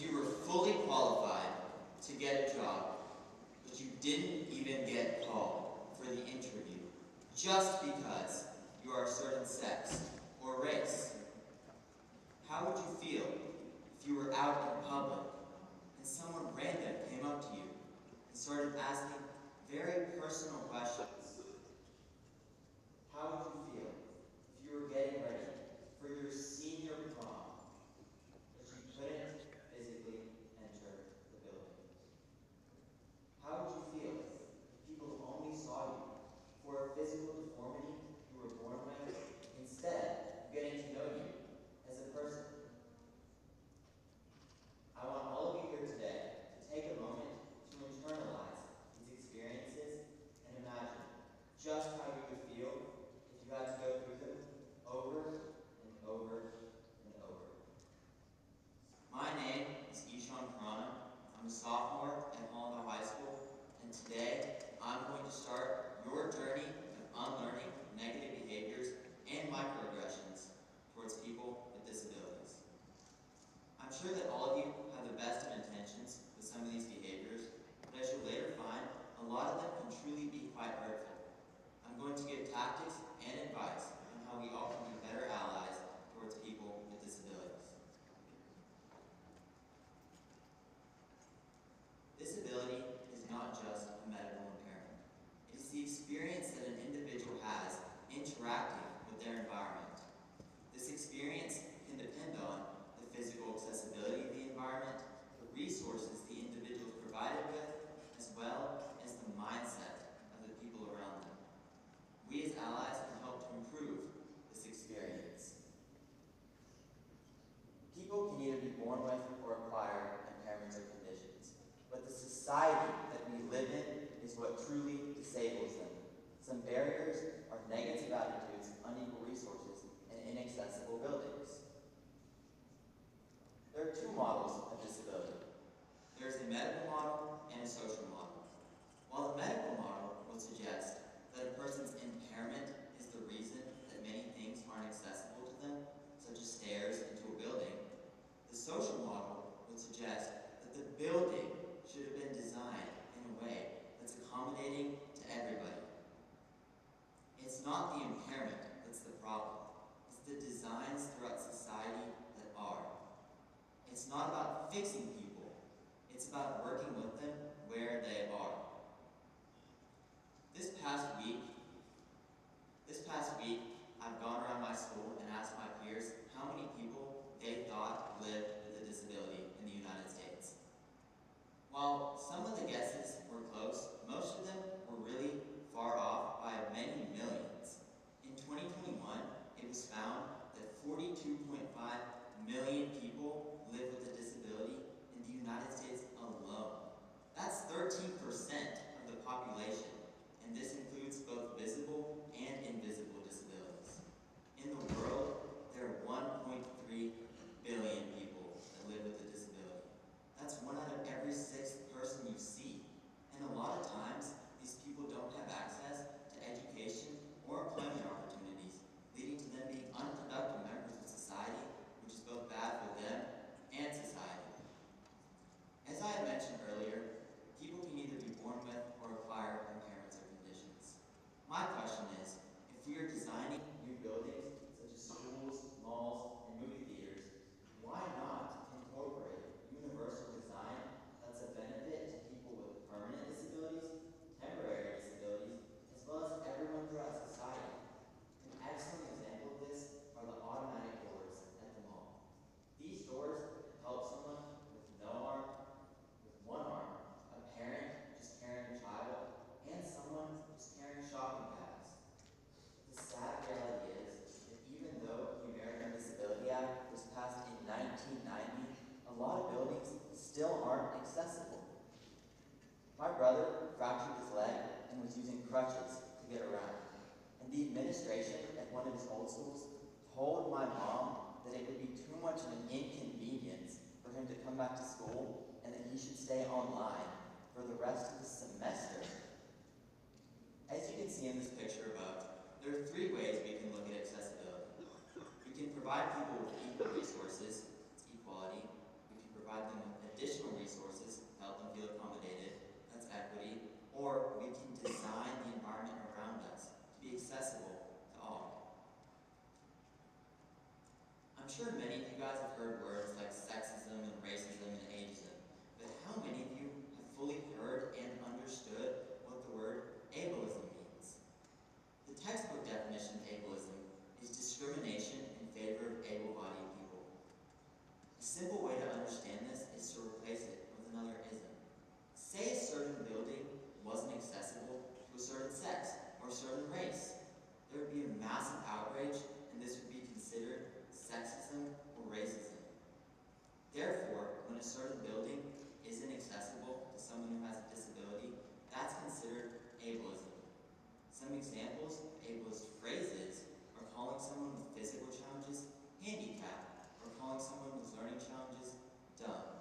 you were fully qualified to get a job, but you didn't even get called for the interview just because you are a certain sex or race? How would you feel if you were out in public and someone random came up to you and started asking very personal questions? How would you feel if you were getting ready for your senior prom, but you couldn't physically enter the building? How would you feel if people only saw you for a physical deformity you were born with, instead of getting to know you as a person? I want all of you here today to take a moment to internalize these experiences and imagine just how you would feel if you had to go through them over and over and over. My name is Ishan Khurana. I'm a sophomore at Hollandale High School, and today I'm going to start your journey of unlearning negative behaviors and microaggressions towards people with disabilities. I'm sure that all of you have the best of intentions with some of these behaviors, but as you'll later find, a lot of them can truly be quite hurtful. I'm going to give tactics and advice on how we all can be better allies towards people with disabilities. Disability is not just a medical impairment. It is the experience that an individual has interacting with their environment. This experience can depend on the physical accessibility of the environment, the resources the individual is provided with, as well as the mindset of the people around them. We as allies can help to improve this experience. People can either be born with or acquire impairments or conditions, but the society that we live in is what truly disables them. Some barriers are negative attitudes, unequal resources, and inaccessible buildings. There are two models of disability. There's a medical model and a social model. While the medical model would suggest that a person's impairment is the reason that many things aren't accessible to them, such as stairs into a building, the social model would suggest that the building should have been designed in a way that's accommodating to everybody. It's not the impairment that's the problem. It's the designs throughout society that are. It's not about fixing people. It's about working with them where they are. This past week, I've gone around my school and asked my peers how many people they thought lived with a disability in the United States. While some of the guesses were close, most of them were really far off by many millions. In 2021, it was found that 42.5 million people live with a disability in the United States alone. That's 13% of the population, and this includes both visible and invisible disabilities. In the world, there are 1.3 billion people that live with a disability. That's 1 out of every 6th person you see. And a lot of times, these people don't have access to education or employment opportunities, leading to them being unproductive members of society, which is both bad for them and society. As I had mentioned earlier, people can either be born with or acquire impairments or conditions. My question is, if we are designing new buildings, such as schools, malls, and movie theaters, why not incorporate universal design that's a benefit to people with permanent disabilities, temporary disabilities, as well as everyone throughout society? An excellent example of this are the automatic doors at the mall. These doors help someone with no arm, with one arm, a parent just carrying a child, and someone just carrying shopping bags. The sad reality is that even though the American Disability Act was passed in 1990, a lot of buildings still aren't accessible. My brother fractured his leg and was using crutches to get around. And the administration at one of his old schools told my mom that it would be too much of an inconvenience for him to come back to school and that he should stay online for the rest of the semester. As you can see in this picture above, there are 3 ways we can look at accessibility. We can provide people with equal resources, it's equality. We can provide them with a certain building isn't accessible to someone who has a disability, that's considered ableism. Some examples of ableist phrases are calling someone with physical challenges handicapped, or calling someone with learning challenges dumb.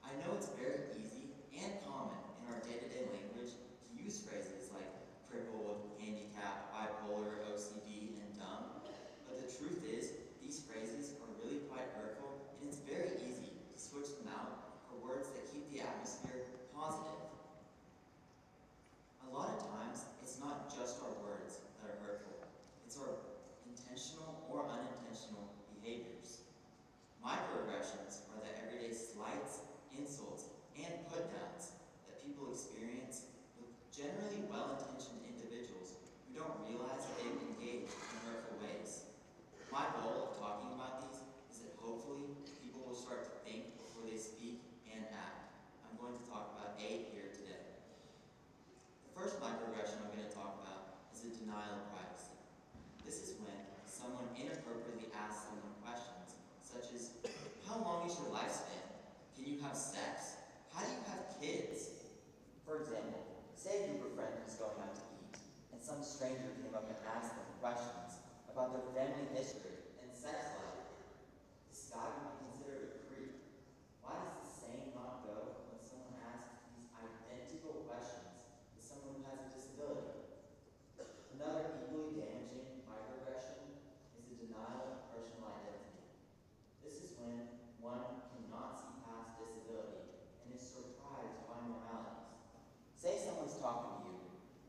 I know it's very easy and common in our day-to-day language to use phrases like crippled, handicapped, bipolar, OCD, and dumb, but the truth is, these phrases are really quite hurtful, and it's very easy to switch them out for words that keep the atmosphere positive. A lot of times, it's not just our words that are hurtful, it's our intentional or unintentional behaviors. Microaggressions are the everyday slights, insults, and put-downs that people experience with generally well-intentioned individuals who don't realize that they've engaged in hurtful ways. My goal of talking about these is that hopefully people will start to think before they speak and act. I'm going to talk about 8 here today. The first microaggression I'm going to talk about is a denial of privacy. This is when someone inappropriately asks someone questions such as, how long is your lifespan? Can you have sex? How do you have kids? For example, say a group of friends was going out to eat, and some stranger came up and asked them questions about their family history and sex life. This guy would be considered a creep. Why does the same not go when someone asks these identical questions to someone who has a disability? Another equally damaging microaggression is the denial of personal identity. This is when one cannot see past disability and is surprised by normalities. Say someone's talking to you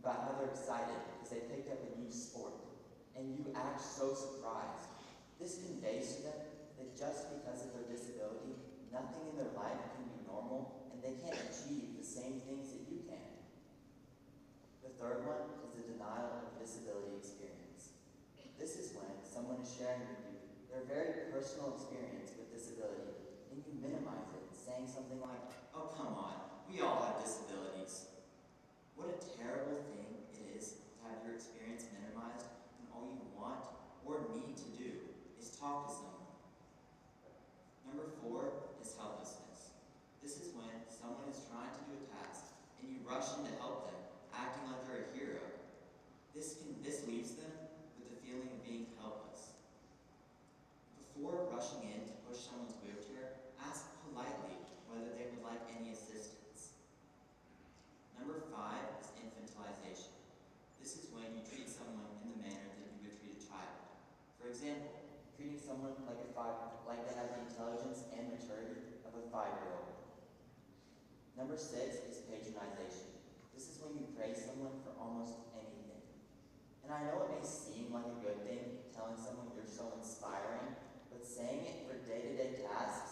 about how they're excited because they picked up a new sport, and you act so surprised. This conveys to them that just because of their disability, nothing in their life can be normal, and they can't achieve the same things that you can. The third one is the denial of disability experience. This is when someone is sharing with you their very personal experience with disability, and you minimize it, saying something like, oh, come on, we all have disabilities. What a terrible thing it is to have your experience minimized when all you want or need to do is talk to someone. Number 4 is helplessness. This is when someone is trying to do a task and you rush in to help them, acting like they're a hero. This leaves them with the feeling of being helpless. Before rushing in to push someone's wheelchair, ask politely whether they would like any assistance. Number 5 is infantilization. This is when you treat someone in the manner that you would treat a child. For example, treating someone like they have the intelligence and maturity of a 5-year-old. Number 6 is patronization. This is when you praise someone for almost anything. And I know it may seem like a good thing, telling someone you're so inspiring, but saying it for day-to-day tasks